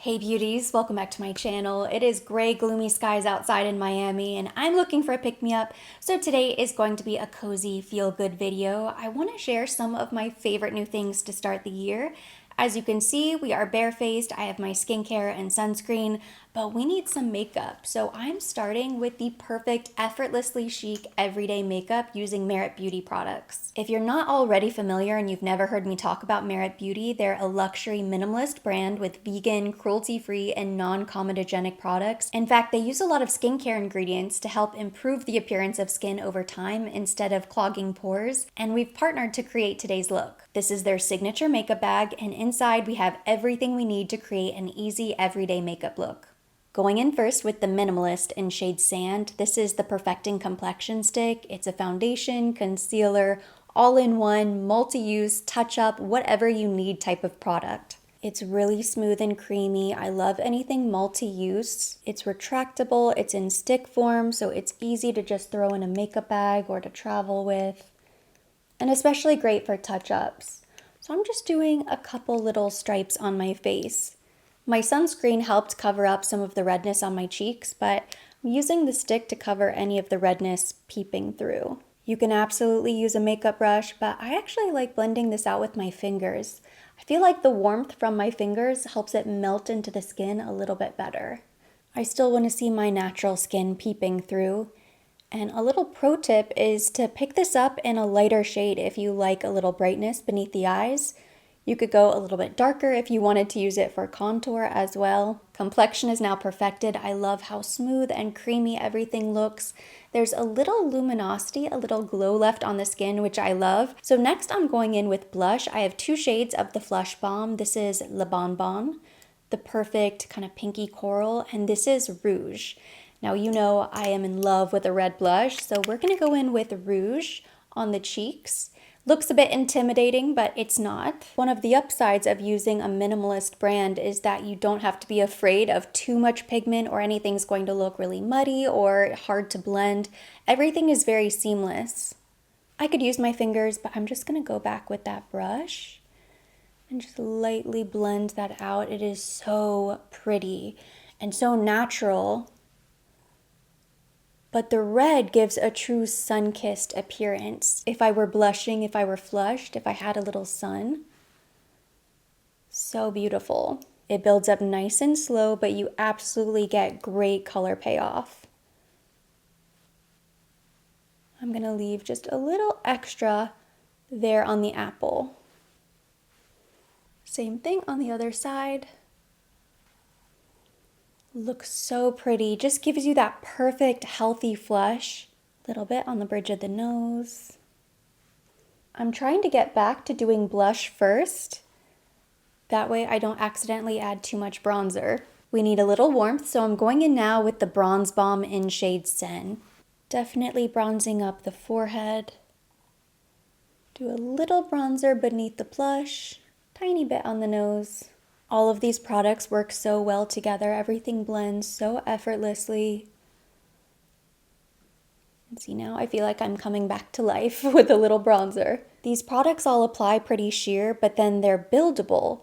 Hey beauties, welcome back to my channel. It is gray, gloomy skies outside in Miami and I'm looking for a pick-me-up. So today is going to be a cozy, feel-good video. I want to share some of my favorite new things to start the year. As you can see, we are barefaced. I have my skincare and sunscreen, but we need some makeup. So I'm starting with the perfect, effortlessly chic, everyday makeup using Merit Beauty products. If you're not already familiar and you've never heard me talk about Merit Beauty, they're a luxury minimalist brand with vegan, cruelty-free, and non-comedogenic products. In fact, they use a lot of skincare ingredients to help improve the appearance of skin over time instead of clogging pores, and we've partnered to create today's look. This is their signature makeup bag, and inside we have everything we need to create an easy everyday makeup look. Going in first with the Minimalist in shade Sand, this is the Perfecting Complexion Stick. It's a foundation, concealer, all-in-one, multi-use, touch-up, whatever you need type of product. It's really smooth and creamy. I love anything multi-use. It's retractable, it's in stick form, so it's easy to just throw in a makeup bag or to travel with, and especially great for touch-ups. So I'm just doing a couple little stripes on my face. My sunscreen helped cover up some of the redness on my cheeks, but I'm using the stick to cover any of the redness peeping through. You can absolutely use a makeup brush, but I actually like blending this out with my fingers. I feel like the warmth from my fingers helps it melt into the skin a little bit better. I still want to see my natural skin peeping through. And a little pro tip is to pick this up in a lighter shade if you like a little brightness beneath the eyes. You could go a little bit darker if you wanted to use it for contour as well. Complexion is now perfected. I love how smooth and creamy everything looks. There's a little luminosity, a little glow left on the skin, which I love. So next I'm going in with blush. I have two shades of the Flush Bomb. This is Le Bon Bon, the perfect kind of pinky coral, and this is Rouge. Now you know I am in love with a red blush, so we're gonna go in with Rouge on the cheeks. Looks a bit intimidating, but it's not. One of the upsides of using a minimalist brand is that you don't have to be afraid of too much pigment or anything's going to look really muddy or hard to blend. Everything is very seamless. I could use my fingers, but I'm just gonna go back with that brush and just lightly blend that out. It is so pretty and so natural. But the red gives a true sun-kissed appearance. If I were blushing, if I were flushed, if I had a little sun. So beautiful. It builds up nice and slow, but you absolutely get great color payoff. I'm gonna leave just a little extra there on the apple. Same thing on the other side. Looks so pretty, just gives you that perfect healthy flush. A little bit on the bridge of the nose. I'm trying to get back to doing blush first. That way I don't accidentally add too much bronzer. We need a little warmth, so I'm going in now with the Bronze Bomb in shade Sen. Definitely bronzing up the forehead. Do a little bronzer beneath the blush, tiny bit on the nose. All of these products work so well together. Everything blends so effortlessly. And see, now I feel like I'm coming back to life with a little bronzer. These products all apply pretty sheer, but then they're buildable.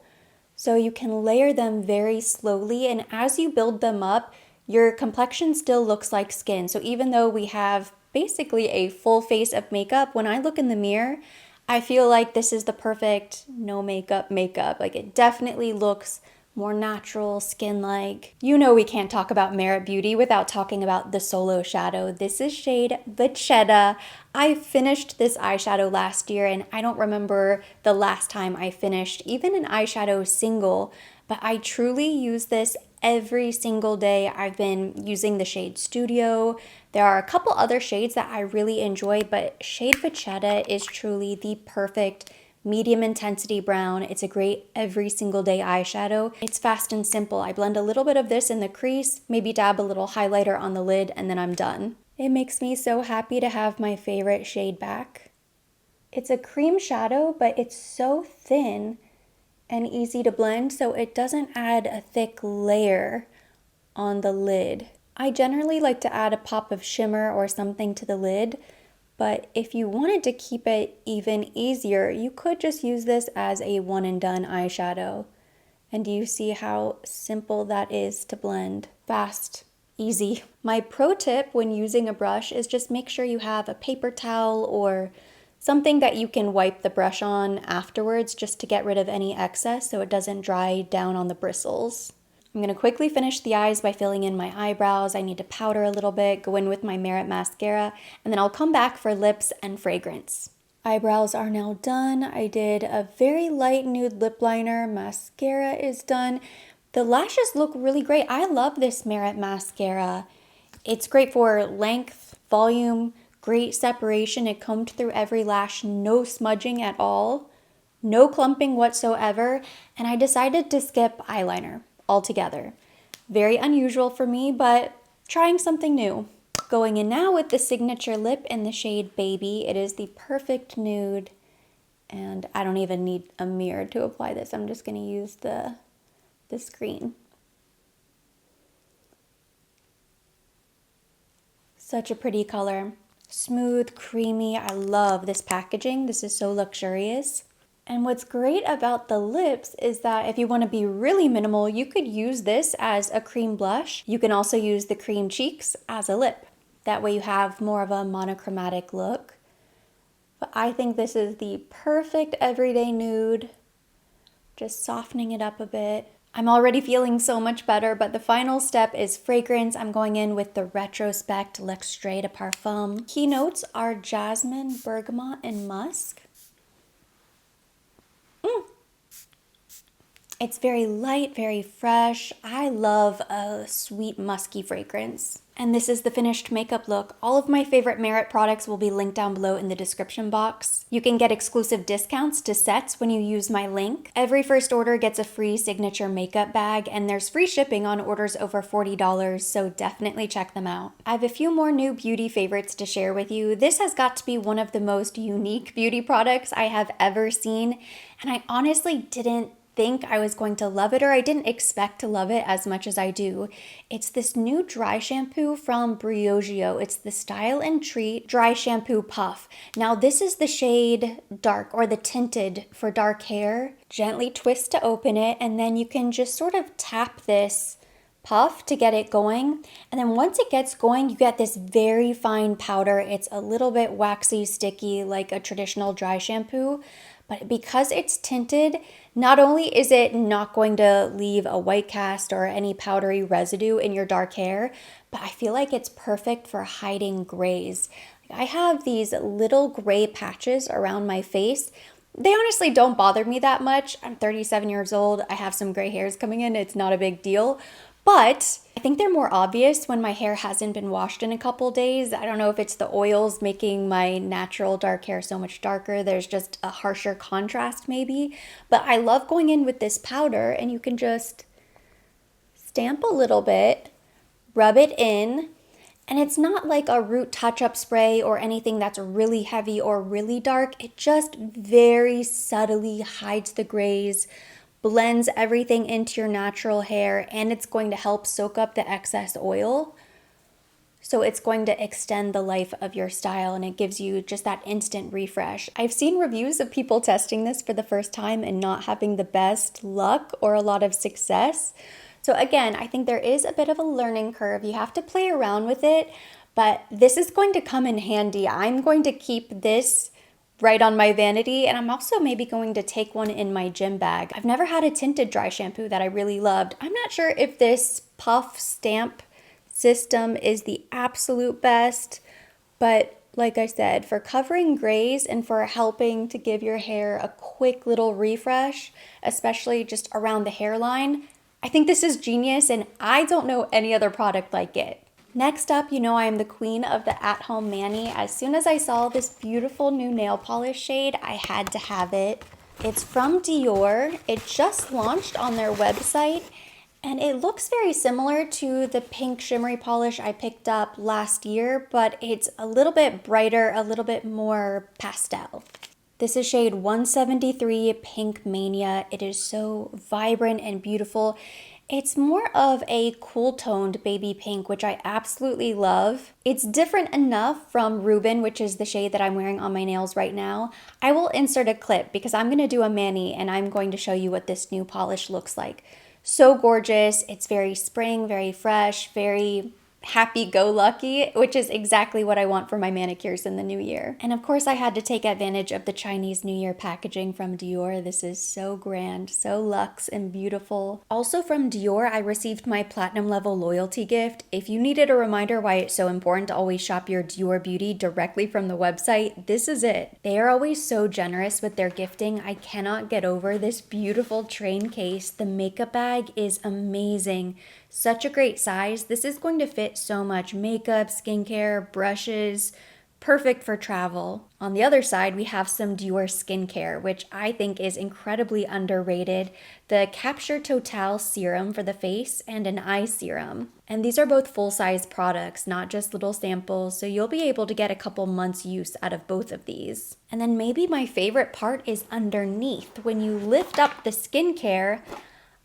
So you can layer them very slowly, and as you build them up, your complexion still looks like skin. So even though we have basically a full face of makeup, when I look in the mirror, I feel like this is the perfect no makeup makeup. Like it definitely looks more natural, skin-like. You know we can't talk about Merit Beauty without talking about the Solo Shadow. This is shade Vachetta. I finished this eyeshadow last year and I don't remember the last time I finished even an eyeshadow single, but I truly use this every single day. I've been using the shade Studio. There are a couple other shades that I really enjoy, but shade Vachetta is truly the perfect medium intensity brown. It's a great every single day eyeshadow. It's fast and simple. I blend a little bit of this in the crease, maybe dab a little highlighter on the lid, and then I'm done. It makes me so happy to have my favorite shade back. It's a cream shadow, but it's so thin and easy to blend, so it doesn't add a thick layer on the lid. I generally like to add a pop of shimmer or something to the lid, but if you wanted to keep it even easier, you could just use this as a one and done eyeshadow. And do you see how simple that is to blend? Fast, easy. My pro tip when using a brush is just make sure you have a paper towel or something that you can wipe the brush on afterwards just to get rid of any excess so it doesn't dry down on the bristles. I'm going to quickly finish the eyes by filling in my eyebrows. I need to powder a little bit, go in with my Merit mascara, and then I'll come back for lips and fragrance. Eyebrows are now done. I did a very light nude lip liner. Mascara is done. The lashes look really great. I love this Merit mascara. It's great for length, volume, great separation. It combed through every lash, no smudging at all, no clumping whatsoever, and I decided to skip eyeliner altogether. Very unusual for me, but trying something new. Going in now with the signature lip in the shade Baby. It is the perfect nude, and I don't even need a mirror to apply this. I'm just going to use the screen. Such a pretty color. Smooth, creamy. I love this packaging. This is so luxurious. And what's great about the lips is that if you want to be really minimal, you could use this as a cream blush. You can also use the cream cheeks as a lip. That way you have more of a monochromatic look. But I think this is the perfect everyday nude. Just softening it up a bit. I'm already feeling so much better, but the final step is fragrance. I'm going in with the Retrospect L'Extrait de Parfum. Keynotes are jasmine, bergamot, and musk. It's very light, very fresh. I love a sweet, musky fragrance. And this is the finished makeup look. All of my favorite Merit products will be linked down below in the description box. You can get exclusive discounts to sets when you use my link. Every first order gets a free signature makeup bag, and there's free shipping on orders over $40, so definitely check them out. I have a few more new beauty favorites to share with you. This has got to be one of the most unique beauty products I have ever seen, and I honestly didn't think I was going to love it, or I didn't expect to love it as much as I do. It's this new dry shampoo from Bioio. It's the Style and Treat Dry Shampoo Puff. Now this is the shade dark, or the tinted for dark hair. Gently twist to open it, and then you can just sort of tap this puff to get it going. And then once it gets going, you get this very fine powder. It's a little bit waxy, sticky, like a traditional dry shampoo. But because it's tinted, not only is it not going to leave a white cast or any powdery residue in your dark hair, but I feel like it's perfect for hiding grays. I have these little gray patches around my face. They honestly don't bother me that much. I'm 37 years old. I have some gray hairs coming in. It's not a big deal. But I think they're more obvious when my hair hasn't been washed in a couple days. I don't know if it's the oils making my natural dark hair so much darker. There's just a harsher contrast maybe. But I love going in with this powder, and you can just stamp a little bit, rub it in, and it's not like a root touch-up spray or anything that's really heavy or really dark. It just very subtly hides the grays, blends everything into your natural hair, and it's going to help soak up the excess oil. So it's going to extend the life of your style, and it gives you just that instant refresh. I've seen reviews of people testing this for the first time and not having the best luck or a lot of success. So again, I think there is a bit of a learning curve. You have to play around with it, but this is going to come in handy. I'm going to keep this right on my vanity, and I'm also maybe going to take one in my gym bag. I've never had a tinted dry shampoo that I really loved. I'm not sure if this puff stamp system is the absolute best, but like I said, for covering grays and for helping to give your hair a quick little refresh, especially just around the hairline, I think this is genius, and I don't know any other product like it. Next up, you know I am the queen of the at-home mani. As soon as I saw this beautiful new nail polish shade, I had to have it. It's from Dior. It just launched on their website, and it looks very similar to the pink shimmery polish I picked up last year, but it's a little bit brighter, a little bit more pastel. This is shade 173 Pink Mania. It is so vibrant and beautiful. It's more of a cool toned baby pink, which I absolutely love. It's different enough from Reuben, which is the shade that I'm wearing on my nails right now. I will insert a clip because I'm gonna do a mani and I'm going to show you what this new polish looks like. So gorgeous. It's very spring, very fresh, very happy-go-lucky, which is exactly what I want for my manicures in the new year. And of course I had to take advantage of the Chinese New Year packaging from Dior. This is so grand, so luxe and beautiful. Also from Dior, I received my platinum level loyalty gift. If you needed a reminder why it's so important to always shop your Dior beauty directly from the website, this is it. They are always so generous with their gifting. I cannot get over this beautiful train case. The makeup bag is amazing. Such a great size. This is going to fit so much makeup, skincare, brushes, perfect for travel. On the other side, we have some Dior skincare, which I think is incredibly underrated. The Capture Total serum for the face and an eye serum. And these are both full-size products, not just little samples, so you'll be able to get a couple months use out of both of these. And then maybe my favorite part is underneath. When you lift up the skincare,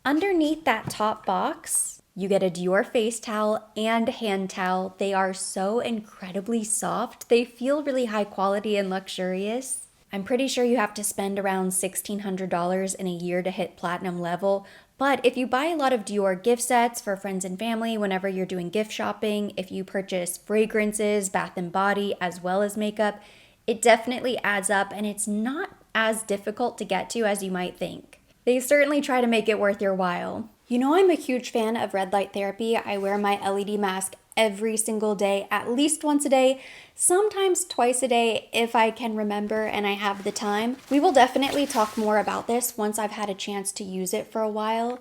underneath that top box, you get a Dior face towel and hand towel. They are so incredibly soft. They feel really high quality and luxurious. I'm pretty sure you have to spend around $1,600 in a year to hit platinum level. But if you buy a lot of Dior gift sets for friends and family whenever you're doing gift shopping, if you purchase fragrances, bath and body, as well as makeup, it definitely adds up and it's not as difficult to get to as you might think. They certainly try to make it worth your while. You know I'm a huge fan of red light therapy. I wear my LED mask every single day, at least once a day, sometimes twice a day if I can remember and I have the time. We will definitely talk more about this once I've had a chance to use it for a while,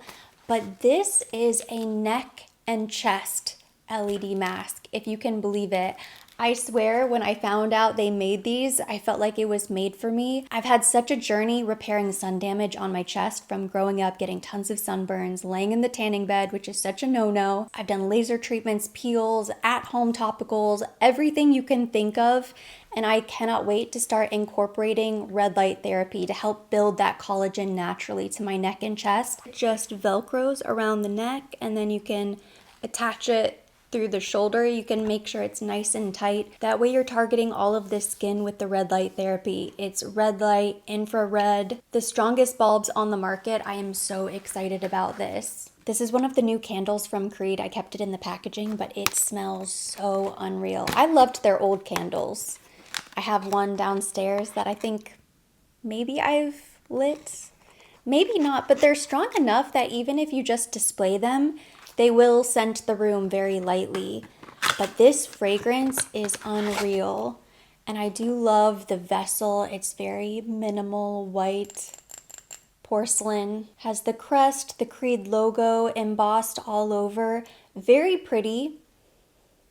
but this is a neck and chest LED mask, if you can believe it. I swear when I found out they made these, I felt like it was made for me. I've had such a journey repairing sun damage on my chest from growing up, getting tons of sunburns, laying in the tanning bed, which is such a no-no. I've done laser treatments, peels, at-home topicals, everything you can think of. And I cannot wait to start incorporating red light therapy to help build that collagen naturally to my neck and chest. It just Velcros around the neck and then you can attach it through the shoulder. You can make sure it's nice and tight. That way you're targeting all of the skin with the red light therapy. It's red light, infrared, the strongest bulbs on the market. I am so excited about this. This is one of the new candles from Creed. I kept it in the packaging, but it smells so unreal. I loved their old candles. I have one downstairs that I think maybe I've lit. Maybe not, but they're strong enough that even if you just display them, they will scent the room very lightly, but this fragrance is unreal. And I do love the vessel. It's very minimal, white, porcelain. Has the crest, the Creed logo embossed all over. Very pretty.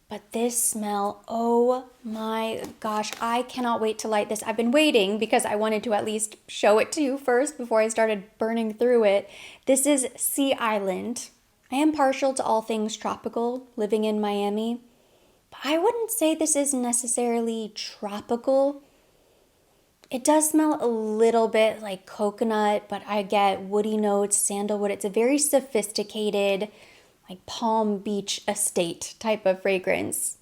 But this smell, oh my gosh, I cannot wait to light this. I've been waiting because I wanted to at least show it to you first before I started burning through it. This is Sea Island. I am partial to all things tropical, living in Miami, but I wouldn't say this is necessarily tropical. It does smell a little bit like coconut, but I get woody notes, sandalwood. It's a very sophisticated, like Palm Beach estate type of fragrance.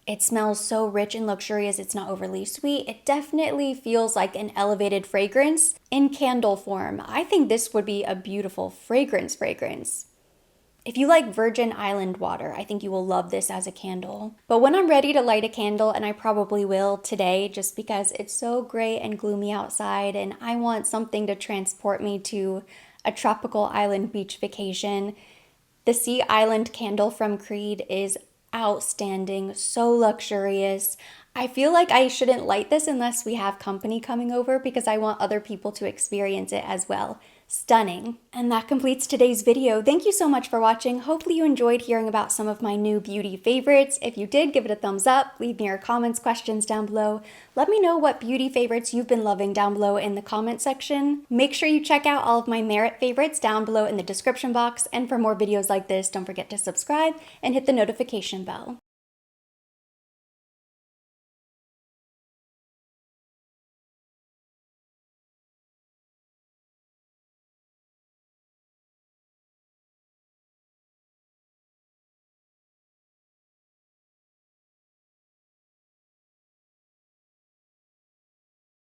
It smells so rich and luxurious, it's not overly sweet. It definitely feels like an elevated fragrance in candle form. I think this would be a beautiful fragrance. If you like Virgin Island water, I think you will love this as a candle. But when I'm ready to light a candle, and I probably will today just because it's so gray and gloomy outside and I want something to transport me to a tropical island beach vacation, the Sea Island candle from Creed is outstanding, so luxurious. I feel like I shouldn't light this unless we have company coming over because I want other people to experience it as well. Stunning. And that completes today's video. Thank you so much for watching. Hopefully you enjoyed hearing about some of my new beauty favorites. If you did, give it a thumbs up. Leave me your comments, questions down below. Let me know what beauty favorites you've been loving down below in the comment section. Make sure you check out all of my merit favorites down below in the description box. And for more videos like this, don't forget to subscribe and hit the notification bell.